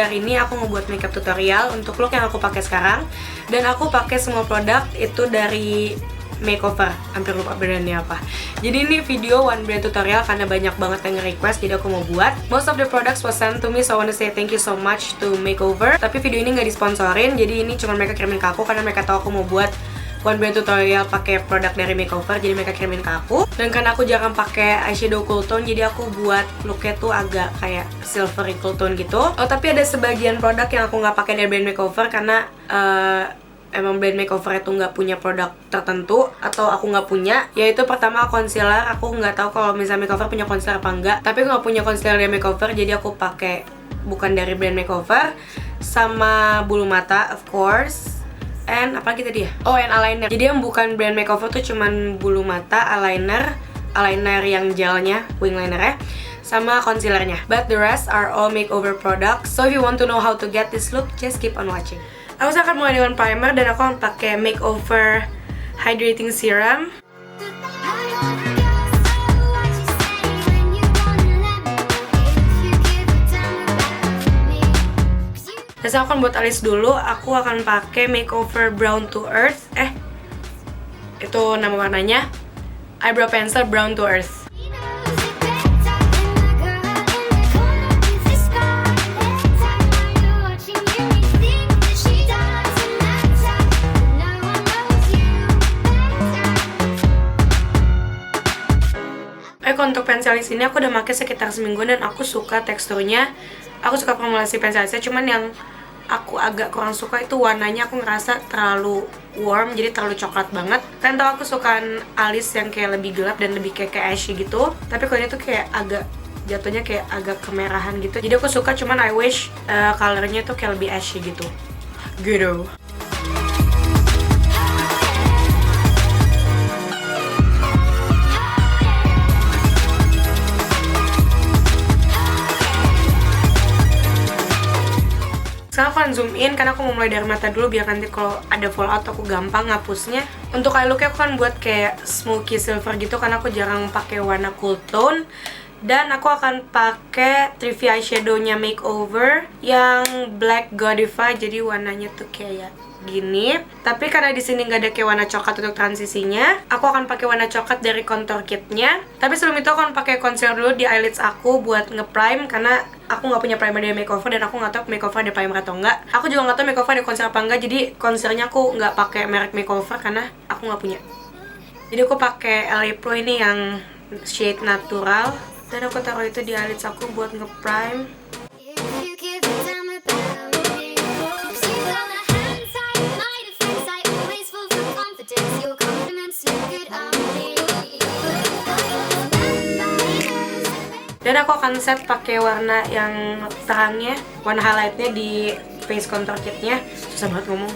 kali ini aku mau buat makeup tutorial untuk look yang aku pakai sekarang. Dan aku pakai semua produk itu dari makeover, hampir lupa brandnya apa. Jadi ini video one brand tutorial karena banyak banget yang request, jadi aku mau buat. Most of the products was sent to me, so I wanna say thank you so much to makeover. Tapi video ini nggak disponsorin, jadi ini cuma mereka kirimin ke aku karena mereka tahu aku mau buat one brand tutorial pakai produk dari makeover, jadi mereka kirimin ke aku. Dan karena aku jarang pakai eyeshadow cool tone, jadi aku buat looknya tuh agak kayak silvery cool tone gitu. Oh, tapi ada sebagian produk yang aku nggak pakai dari brand makeover karena emang brand makeover itu nggak punya produk tertentu atau aku nggak punya. Yaitu pertama concealer, aku nggak tahu kalau misalnya makeover punya concealer apa enggak, tapi aku nggak punya concealer dari makeover, jadi aku pakai bukan dari brand makeover. Sama bulu mata of course, and apa lagi tadi ya? Oh, and eyeliner. Jadi yang bukan brand makeover tuh cuman bulu mata, eyeliner yang gelnya, wing liner ya, sama concealernya. But the rest are all makeover products. So if you want to know how to get this look, just keep on watching. Aku akan mulai dengan primer dan aku akan pakai makeover hydrating serum. Dan saya akan buat alis dulu. Aku akan pakai makeover brown to earth. Itu nama warnanya. Eyebrow pencil brown to earth. Untuk pensialis ini aku udah pakai sekitar seminggu dan aku suka teksturnya. Aku suka formulasi pensialisnya, cuman yang aku agak kurang suka itu warnanya. Aku ngerasa terlalu warm, jadi terlalu coklat banget. Kan tau aku suka alis yang kayak lebih gelap dan lebih kayak ashy gitu. Tapi kalau ini tuh kayak agak jatuhnya kayak agak kemerahan gitu. Jadi aku suka, cuman I wish colornya tuh kayak lebih ashy gitu. Gitu. Sekarang aku akan zoom in karena aku mau mulai dari mata dulu biar nanti kalau ada fallout aku gampang ngapusnya. Untuk eye looknya aku akan buat kayak smoky silver gitu karena aku jarang pakai warna cool tone. Dan aku akan pakai Trivia eyeshadownya makeover yang Black Godiva, jadi warnanya tuh kayak gini. Tapi karena di sini nggak ada kayak warna coklat untuk transisinya, aku akan pakai warna coklat dari contour kitnya. Tapi sebelum itu aku akan pakai concealer dulu di eyelids aku buat nge-prime karena aku nggak punya primer dari makeover dan aku nggak tahu makeover ada primer atau enggak. Aku juga nggak tahu makeover ada concealer apa enggak, jadi concealernya aku nggak pakai merek makeover karena aku nggak punya. Jadi aku pakai LA Pro ini yang shade natural dan aku taruh itu di eyelids aku buat nge-prime. Dan aku akan set pakai warna yang terangnya, warna highlightnya di face contour kitnya. Susah banget ngomong.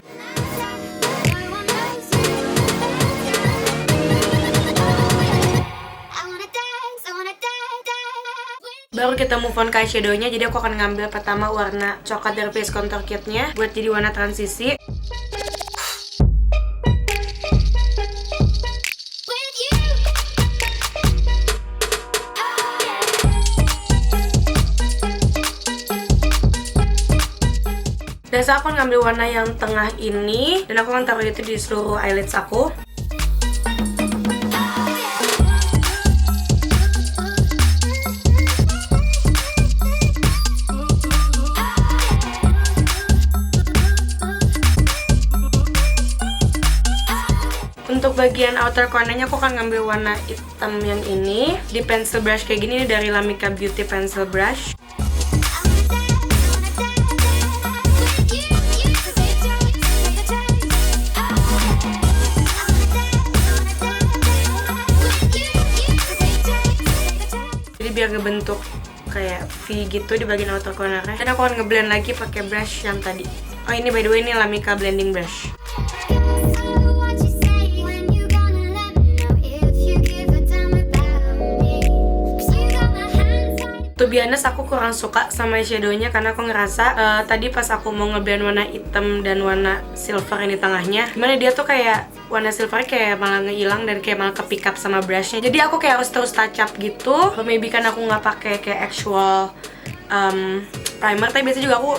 Baru kita move on ke eyeshadownya. Jadi aku akan ngambil pertama warna coklat dari face contour kitnya buat jadi warna transisi. Dan saya akan ngambil warna yang tengah ini dan aku akan taruh itu di seluruh eyelids aku. Untuk bagian outer cornernya aku akan ngambil warna hitam yang ini di pencil brush kayak gini, dari Lamika Beauty pencil brush. Biar ngebentuk kayak V gitu di bagian outer cornernya. Dan aku akan ngeblend lagi pakai brush yang tadi. Oh, ini by the way ini Lamika blending brush. To be honest, aku kurang suka sama eyeshadownya karena aku ngerasa tadi pas aku mau ngeblend warna hitam dan warna silver yang di tengahnya, gimana dia tuh kayak warna silver kayak malah ngehilang dan kayak malah ke-pick up sama brushnya. Jadi aku kayak harus terus touch up gitu. Maybe kan aku nggak pakai kayak actual primer, tapi biasanya juga aku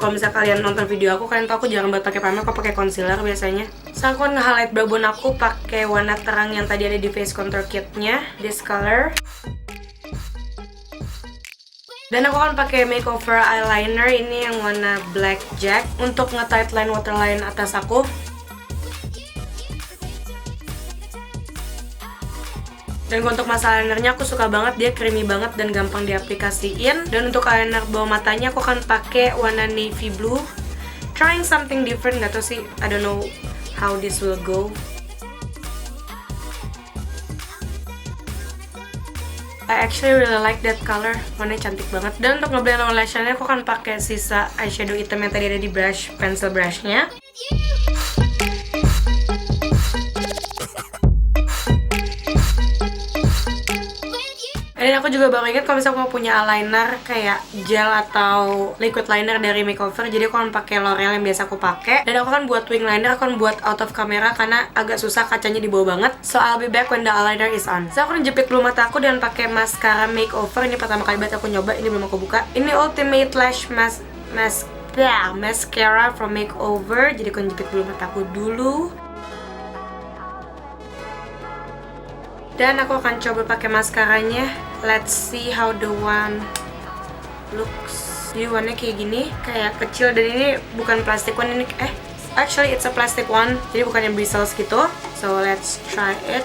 Kalau misalnya kalian nonton video aku, kalian tahu aku jarang banget pakai primer, aku pakai concealer biasanya. So aku nge-highlight brow bone aku pakai warna terang yang tadi ada di face contour kitnya, this color. Dan aku akan pakai makeover eyeliner ini yang warna blackjack untuk nge-tight line waterline atas aku. Dan untuk masa eyelinernya aku suka banget, dia creamy banget dan gampang diaplikasiin. Dan untuk eyeliner bawah matanya aku akan pakai warna navy blue. Trying something different, gak tau sih, I don't know how this will go. I actually really like that color, warnanya cantik banget. Dan untuk ngeblend eyelashnya aku akan pakai sisa eyeshadow hitam yang tadi ada di brush, pencil brushnya. Dan aku juga baru ingat kalau misalnya aku mau punya eyeliner kayak gel atau liquid liner dari makeover, jadi aku akan pakai L'Oreal yang biasa aku pakai. Dan aku akan buat wing liner, aku akan buat out of camera karena agak susah, kacanya di bawah banget. So I'll be back when the eyeliner is on. So aku akan jepit bulu mata aku dan pakai mascara makeover. Ini pertama kali banget aku nyoba, ini belum aku buka. Ini Ultimate Lash Mascara from Makeover. Jadi aku akan jepit bulu mata aku dulu. Dan aku akan coba pakai maskaranya. Let's see how the one looks. Jadi warnanya kayak gini, kayak kecil, dan ini bukan plastic one, ini actually it's a plastic one. Jadi bukan yang bristles gitu. So let's try it.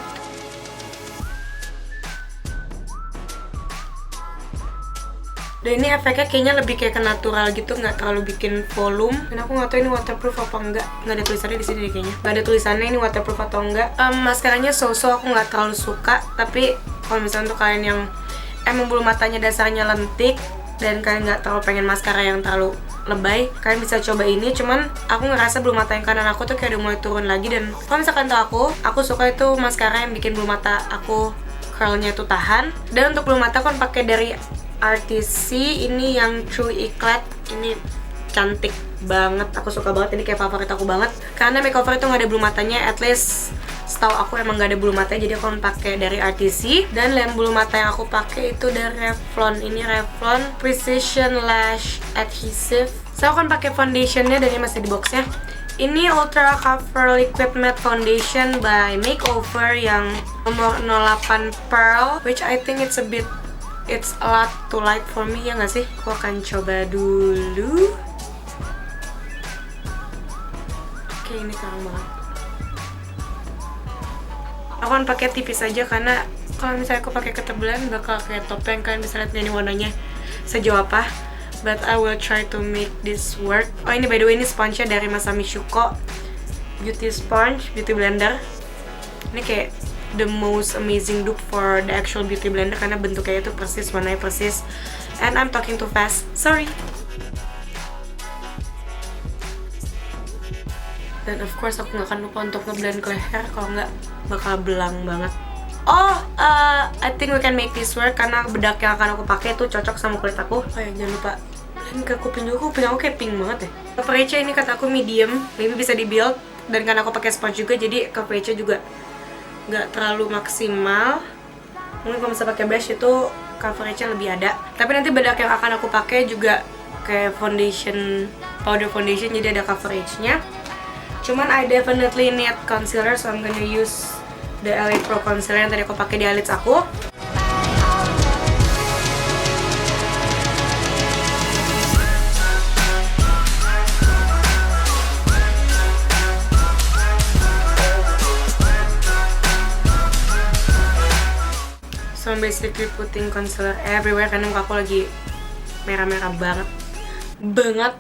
Dan ini efeknya kayaknya lebih kayak ke natural gitu, nggak terlalu bikin volume. Dan aku nggak tahu ini waterproof apa enggak. Nggak ada tulisannya di sini deh kayaknya. Nggak ada tulisannya ini waterproof atau enggak. Maskaranya so-so, aku nggak terlalu suka. Tapi kalau misalnya untuk kalian yang emang bulu matanya dasarnya lentik dan kalian nggak terlalu pengen maskara yang terlalu lebay, kalian bisa coba ini. Cuman aku ngerasa bulu mata yang kanan aku tuh kayak udah mulai turun lagi. Dan kalau misalkan tuh aku suka itu maskara yang bikin bulu mata aku curlnya itu tahan. Dan untuk bulu mata aku pakai dari RTC ini yang True Eclat. Ini cantik banget, aku suka banget, ini kayak favorit aku banget karena makeover itu nggak ada bulu matanya. At least setahu aku emang nggak ada bulu matanya, jadi aku pakai dari RTC. Dan lem bulu mata yang aku pakai itu dari Revlon. Ini Revlon Precision Lash Adhesive. Saya akan pakai foundationnya dan ini masih di boxnya. Ini Ultra Cover Liquid Matte Foundation by Makeover yang nomor 08 Pearl, which I think it's a lot too light for me, ya nggak sih? Aku akan coba dulu. Oke, ini terang banget. Aku akan pakai tipis aja karena kalau misalnya aku pakai ketebalan bakal kayak topeng. Kalian bisa lihat ini warnanya sejauh apa. But I will try to make this work. Oh, ini by the way, ini sponge-nya dari Masami Shuko Beauty Sponge, Beauty Blender. Ini kayak the most amazing dupe for the actual beauty blender karena bentuknya itu persis, warnanya persis. And I'm talking too fast, sorry. Dan of course aku nggak akan lupa untuk ngeblend ke leher, kalau nggak bakal belang banget. I think we can make this work karena bedak yang akan aku pakai itu cocok sama kulit aku. Oh ya, jangan lupa blend ke kuping juga. Kuping aku kayak pink banget ya. Coverage ini kata aku medium, maybe bisa di build. Dan karena aku pakai sponge juga, jadi coverage juga nggak terlalu maksimal. Mungkin kalau misalnya pakai brush itu coveragenya lebih ada. Tapi nanti bedak yang akan aku pakai juga kayak foundation, powder foundation, jadi ada coveragenya. Cuman I definitely need concealer, so I'm gonna use the Elite Pro Concealer yang tadi aku pakai di eyelids aku. So I'm basically putting concealer everywhere karena muka aku lagi merah-merah banget.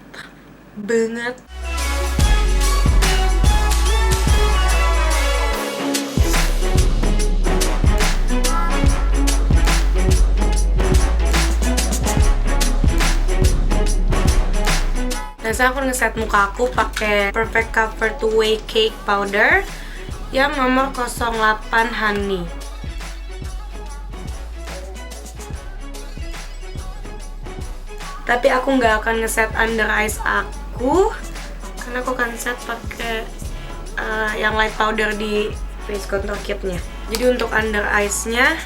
Dan sekarang aku ngeset muka aku pakai Perfect Cover 2-Way Cake Powder yang nomor 08 Honey. Tapi aku nggak akan ngeset under eyes aku karena aku akan set pakai yang light powder di face contour kitnya. Jadi untuk under eyes-nya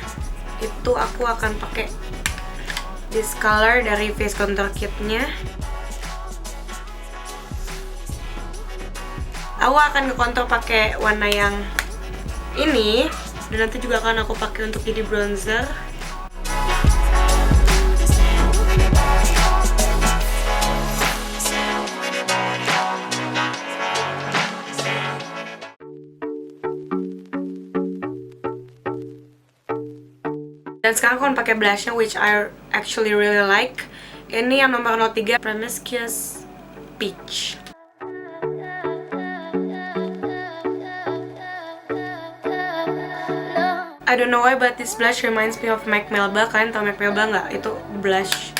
itu aku akan pakai this color dari face contour kitnya. Aku akan ngekontur pakai warna yang ini, dan nanti juga akan aku pakai untuk jadi bronzer. Dan sekarang aku akan pakai blushnya, which I actually really like. Ini yang nomor 03, Promiscuous Peach. I don't know why, but this blush reminds me of MAC Melba. Kalian tau MAC Melba nggak? Itu blush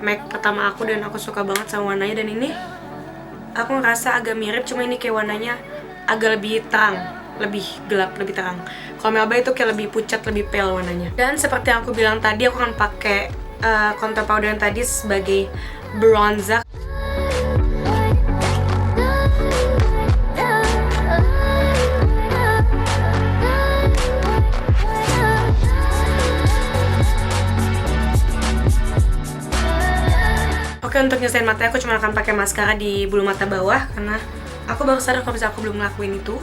MAC pertama aku dan aku suka banget sama warnanya. Dan ini aku ngerasa agak mirip, cuma ini kayak warnanya agak lebih terang, lebih gelap, lebih terang. Kalau Melba itu kayak lebih pucat, lebih pale warnanya. Dan seperti yang aku bilang tadi, aku akan pakai contour powder yang tadi sebagai bronzer. Oke, untuk nyesain mata aku cuma akan pakai maskara di bulu mata bawah karena aku baru sadar kalau misalnya aku belum ngelakuin itu.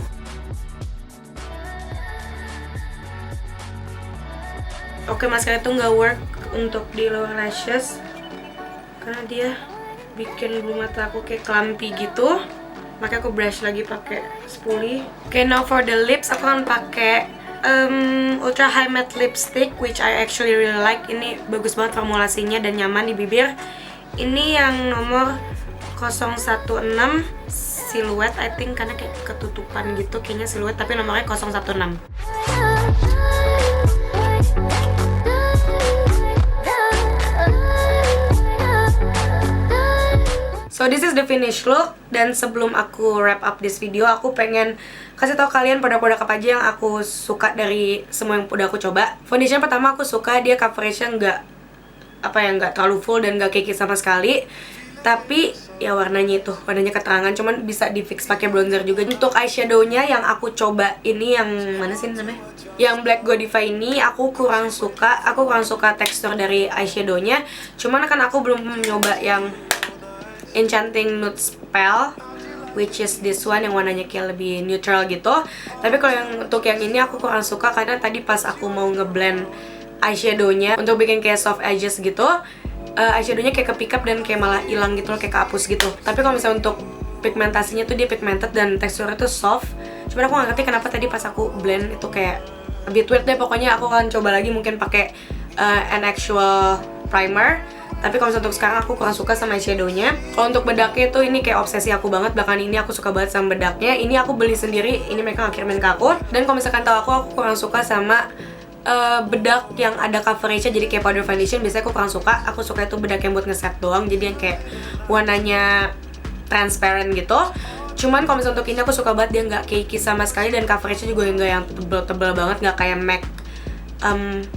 Oke, maskara itu nggak work untuk di lower lashes karena dia bikin bulu mata aku kayak clumpy gitu. Makanya aku brush lagi pakai spoolie. Oke, now for the lips aku akan pakai ultra high matte lipstick, which I actually really like. Ini bagus banget formulasinya dan nyaman di bibir. Ini yang nomor 016 silhouette, I think, karena kayak ketutupan gitu kayaknya silhouette, tapi nomornya 016. So this is the finished look. Dan sebelum aku wrap up this video, aku pengen kasih tau kalian produk-produk apa aja yang aku suka dari semua yang udah aku coba. Foundation pertama aku suka, dia coveragenya nggak terlalu full dan nggak cakey sama sekali, tapi ya warnanya keterangan, cuman bisa di fix pakai bronzer juga. Untuk eyeshadownya yang aku coba ini yang mana sih namanya, yang Black Godiva ini aku kurang suka tekstur dari eyeshadownya, cuman kan aku belum nyoba yang Enchanting Nude Spell, which is this one yang warnanya kayak lebih neutral gitu. Tapi kalau untuk yang ini aku kurang suka karena tadi pas aku mau ngeblend eyeshadownya untuk bikin kayak soft edges gitu, eyeshadownya kayak ke pick up dan kayak malah hilang gitu loh, kayak kehapus gitu. Tapi kalau misalnya untuk pigmentasinya tuh dia pigmented dan teksturnya tuh soft. Cuman aku gak ngerti kenapa tadi pas aku blend itu kayak lebih weird deh. Pokoknya aku akan coba lagi mungkin pakai an actual primer. Tapi kalau misalnya untuk sekarang aku kurang suka sama eyeshadownya. Kalau untuk bedaknya tuh ini kayak obsesi aku banget. Bahkan ini aku suka banget sama bedaknya. Ini aku beli sendiri, ini mereka gak kirimin ke aku. Dan kalau misalkan tahu aku kurang suka sama bedak yang ada coveragenya, jadi kayak powder foundation. Biasanya aku kurang suka. Aku suka itu bedak yang buat ngeset doang, jadi yang kayak warnanya transparent gitu. Cuman kalau misalnya untuk ini aku suka banget, dia nggak cakey sama sekali dan coveragenya juga nggak yang tebel-tebel banget, nggak kayak MAC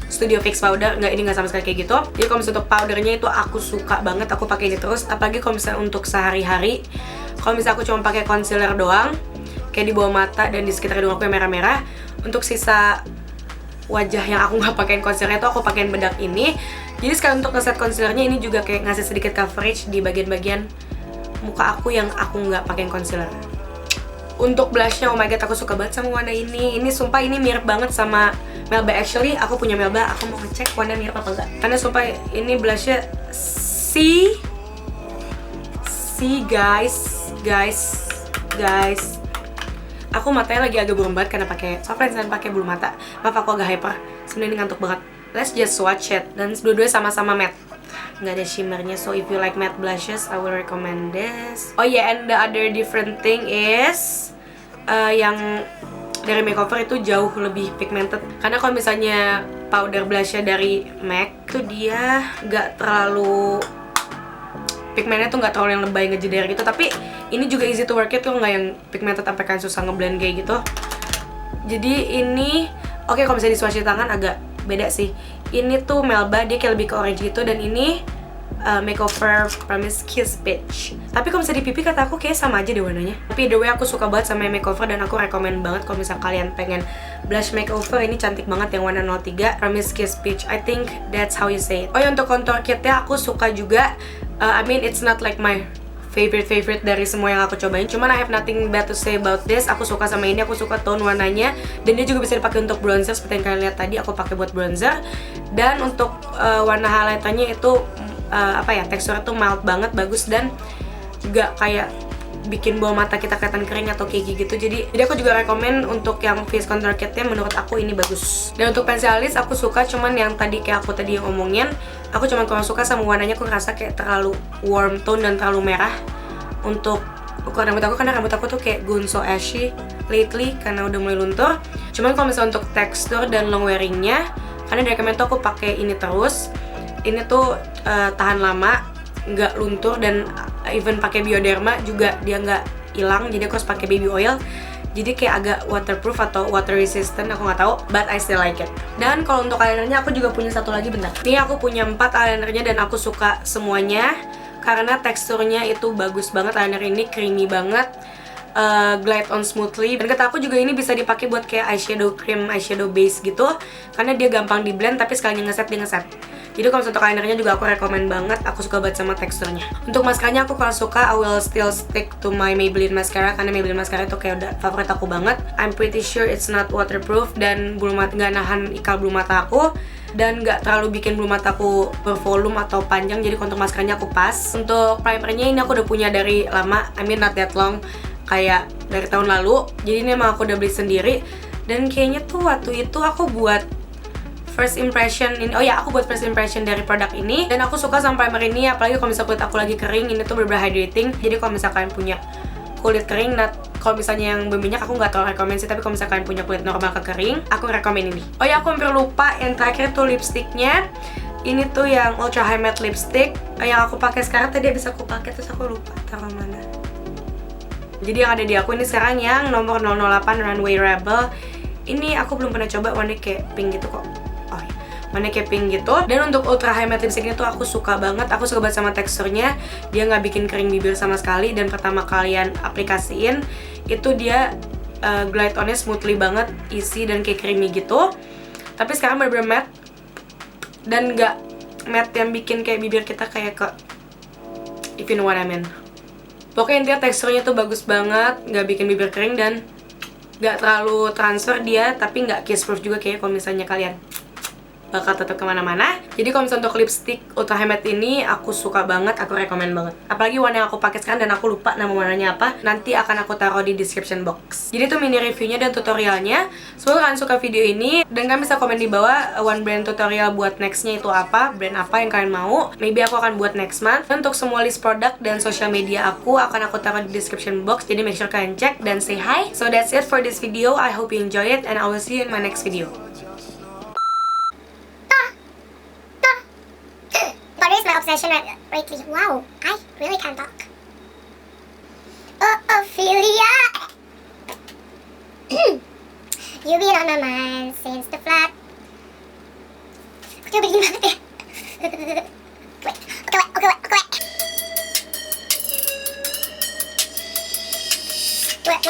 Studio Fix powder, ini nggak sama sekali kayak gitu. Jadi kalau misalnya untuk powdernya itu aku suka banget, aku pakai ini terus. Apalagi kalau misalnya untuk sehari-hari, kalau misalnya aku cuma pakai concealer doang, kayak di bawah mata dan di sekitar hidung aku yang merah-merah. Untuk sisa wajah yang aku nggak pakein concealer itu aku pakein bedak ini. Jadi sekali untuk ngeset concealernya ini juga kayak ngasih sedikit coverage di bagian-bagian muka aku yang aku nggak pakein concealer. Untuk blushnya, oh my god, aku suka banget sama warna ini. Ini sumpah ini mirip banget sama Melba. Actually aku punya Melba, aku mau ngecek warna mirip apa enggak. Karena sumpah ini blushnya C guys. Aku matanya lagi agak buram banget karena pakai soft lens dan pakai bulu mata. Maaf aku agak hyper. Sebenarnya ini ngantuk banget. Let's just swatch it. Dan dua-duanya sama-sama matte. Nggak ada shimmernya. So if you like matte blushes, I will recommend this. Oh yeah, and the other different thing is yang dari makeover itu jauh lebih pigmented. Karena kalau misalnya powder blushnya dari MAC tuh dia nggak terlalu pigmentnya tuh nggak terlalu yang lebay ngejeder gitu. Tapi ini juga easy to work it tuh, nggak yang pigmented sampai kan susah ngeblend kayak gitu. Jadi ini oke, kalau misalnya di swatch di tangan agak beda sih. Ini tuh Melba, dia kayak lebih ke orange gitu. Dan ini makeover Promiscuous Peach. Tapi kalau misalnya di pipi kata aku kayak sama aja deh warnanya. Tapi the way aku suka banget sama makeover dan aku rekomen banget kalau misalnya kalian pengen blush makeover. Ini cantik banget yang warna 03 Promiscuous Peach. I think that's how you say it. Oh ya, untuk contour kitnya aku suka juga. I mean it's not like my favorite dari semua yang aku cobain. Cuman I have nothing bad to say about this. Aku suka sama ini, aku suka tone warnanya, dan dia juga bisa dipakai untuk bronzer seperti yang kalian lihat tadi. Aku pakai buat bronzer. Dan untuk warna highlighternya itu teksturnya tuh mild banget, bagus, dan gak kayak bikin bawah mata kita kelihatan kering atau kayak gitu. Jadi aku juga rekomen untuk yang face contour kitnya, menurut aku ini bagus. Dan untuk pensialis aku suka, cuman yang tadi kayak aku tadi yang ngomongin, aku cuman kurang suka sama warnanya. Aku ngerasa kayak terlalu warm tone dan terlalu merah untuk ukuran rambut aku, karena rambut aku tuh kayak gone so ashy lately karena udah mulai luntur. Cuman kalau misalnya untuk tekstur dan long wearingnya, karena dari kemarin tuh aku pakai ini terus. Ini tuh tahan lama, nggak luntur, dan even pakai Bioderma juga dia nggak hilang. Jadi aku harus pakai baby oil, jadi kayak agak waterproof atau water resistant, aku nggak tahu, but I still like it. Dan kalau untuk eyelinernya aku juga punya satu lagi, bentar. Ini aku punya 4 eyelinernya dan aku suka semuanya karena teksturnya itu bagus banget. Eyeliner ini creamy banget, glide on smoothly, dan kata aku juga ini bisa dipakai buat kayak eyeshadow cream, eyeshadow base gitu, karena dia gampang di blend tapi sekalinya ngeset dia ngeset. Jadi kalau untuk eyelinernya juga aku rekomen banget, aku suka banget sama teksturnya. Untuk mascaranya aku kurang suka, I will still stick to my Maybelline mascara, karena Maybelline mascara itu kayak udah favorit aku banget. I'm pretty sure it's not waterproof, dan bulu mata nggak nahan ikal bulu mata aku, dan nggak terlalu bikin bulu mataku bervolume atau panjang. Jadi untuk mascaranya aku pas. Untuk primernya ini aku udah punya dari lama, I mean not that long, kayak dari tahun lalu. Jadi ini emang aku udah beli sendiri, dan kayaknya tuh waktu itu aku buat first impression ini. Aku buat first impression dari produk ini, dan aku suka sama primer ini, apalagi kalau misalnya kulit aku lagi kering. Ini tuh bener-bener hydrating. Jadi kalau misalnya kalian punya kulit kering, kalau misalnya yang berminyak aku nggak terlalu rekomen sih, tapi kalau misalnya kalian punya kulit normal ke kering, aku rekomen ini. Aku hampir lupa, yang terakhir tuh lipsticknya. Ini tuh yang ultra high matte lipstick yang aku pakai sekarang. Tadi habis aku pakai terus aku lupa taruh mana. Jadi yang ada di aku ini sekarang yang nomor 008 Runway Rebel. Ini aku belum pernah coba, warnanya kayak pink gitu kok. Warnanya kayak pink gitu. Dan untuk ultra high matte lipsticknya tuh aku suka banget. Aku suka banget sama teksturnya. Dia nggak bikin kering bibir sama sekali. Dan pertama kalian aplikasiin itu dia glide on-nya smoothly banget, easy dan kayak creamy gitu. Tapi sekarang bener-bener matte, dan nggak matte yang bikin kayak bibir kita kayak ke, if you know what I mean. Pokoknya intinya teksturnya tuh bagus banget, nggak bikin bibir kering, dan nggak terlalu transfer dia, tapi nggak kiss proof juga kayak kalau misalnya kalian bakal tetap kemana-mana. Jadi kalau misalnya untuk lipstick ultra high matte ini aku suka banget, aku rekomen banget. Apalagi warna yang aku pakai sekarang, dan aku lupa nama warnanya apa. Nanti akan aku taruh di description box. Jadi itu mini reviewnya dan tutorialnya. Semoga kalian suka video ini, dan kalian bisa komen di bawah one brand tutorial buat nextnya itu apa, brand apa yang kalian mau. Maybe aku akan buat next month. Dan untuk semua list produk dan social media aku akan aku taruh di description box. Jadi make sure kalian cek dan say hi. So that's it for this video. I hope you enjoy it, and I will see you in my next video. My obsession lately. Wow, I really can't talk. Ophelia. You've been on my mind since the flat. Coba begini banget ya. Okay. Wet,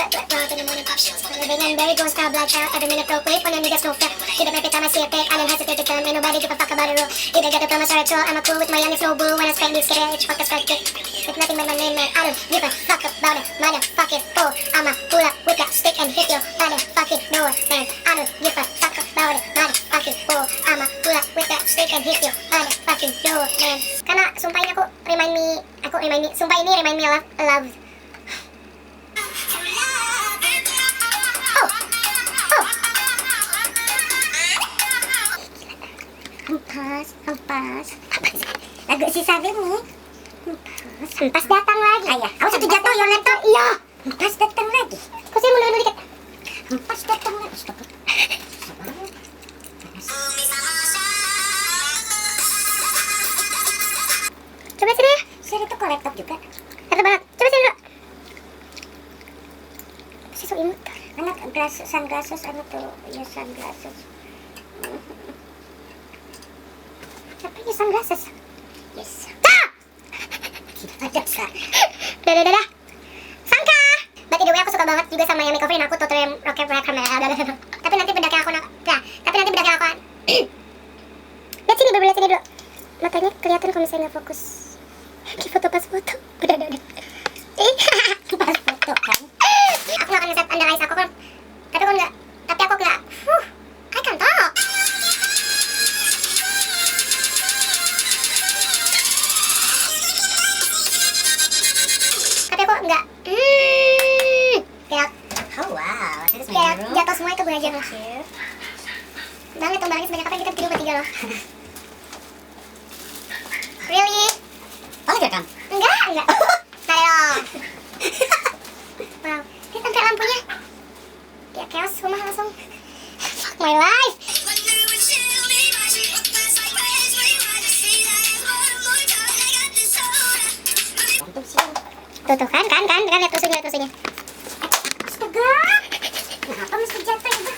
in the morning pop shows. Living and very ghost style black hair. Every minute proclaim when you get no fair. Get up every time I see a pic, I don't hesitate to tell him. Ain't nobody give a fuck about a rule. Either get the film or sorry to. I'm a cool with my youngest no bull. When I spend these scared, fuck a strike dick. With nothing but my name, man. I don't give a fuck about it. Motherfucking fool. I'ma pull up with that stick and hit your motherfucking door, man. I don't give a fuck about it. Motherfucking fool. I'ma pull up with that stick and hit your motherfucking door, man. Karena sumpah ini sumpah ini remind me of love. Hempas. Agak si sabi nih. Hempas datang lagi. Ayah, aku satu jatuh your laptop. Iya. Hempas datang lagi. Kok saya mundur dikit. Hempas datang lagi. Stop. Coba sini ya. Sini tuh kok laptop juga. Kata banget. Coba sini dulu. Si so imut. Anak sunglasses anak tuh. Ya sunglasses. Apa ya sunglasses? Yes. Ada sah. Dadah. Sangka. But anyway, aku suka banget juga sama yang makeover aku tutorial rocket camera. Tapi nanti bedaknya aku lihat sini dulu. Matanya kelihatan kalau misalnya nggak fokus. Di foto pas foto. Udah. aja lah. Banget dong, barangnya sebanyak apa, kita bikin bertiga loh. Really? Oh, direkam? Enggak. Nah dong. Wow, ini sampai lampunya. Ya chaos rumah langsung. Fuck my life. Tuh kan, lihat tusuknya. Astaga. Kenapa mesti jatuh itu?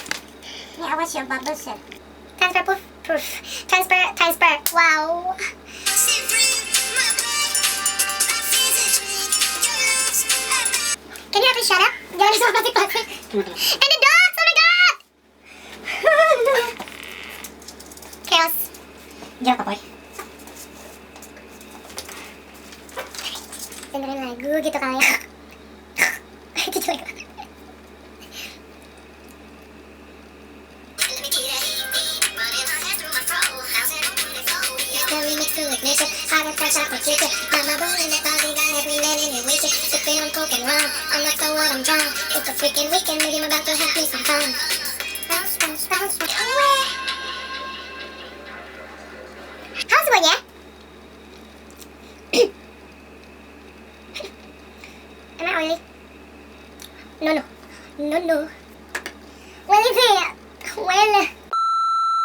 Ini awas ya, bubbles ya. Transfer proof. Transfer. Wow. Can you have a shut up? Jangan disuruh plastik. And the dogs, oh my god. Chaos. Jawab apa, boy? Dengerin lagu gitu kali ya. Itu jelek banget. It's a freaking weekend, maybe I'm about to have me some fun. Bounce. How's semuanya? Am I oily? No. Well, is it? Well.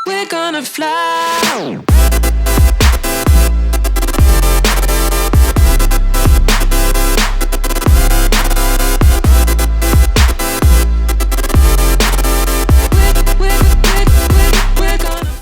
We're gonna fly.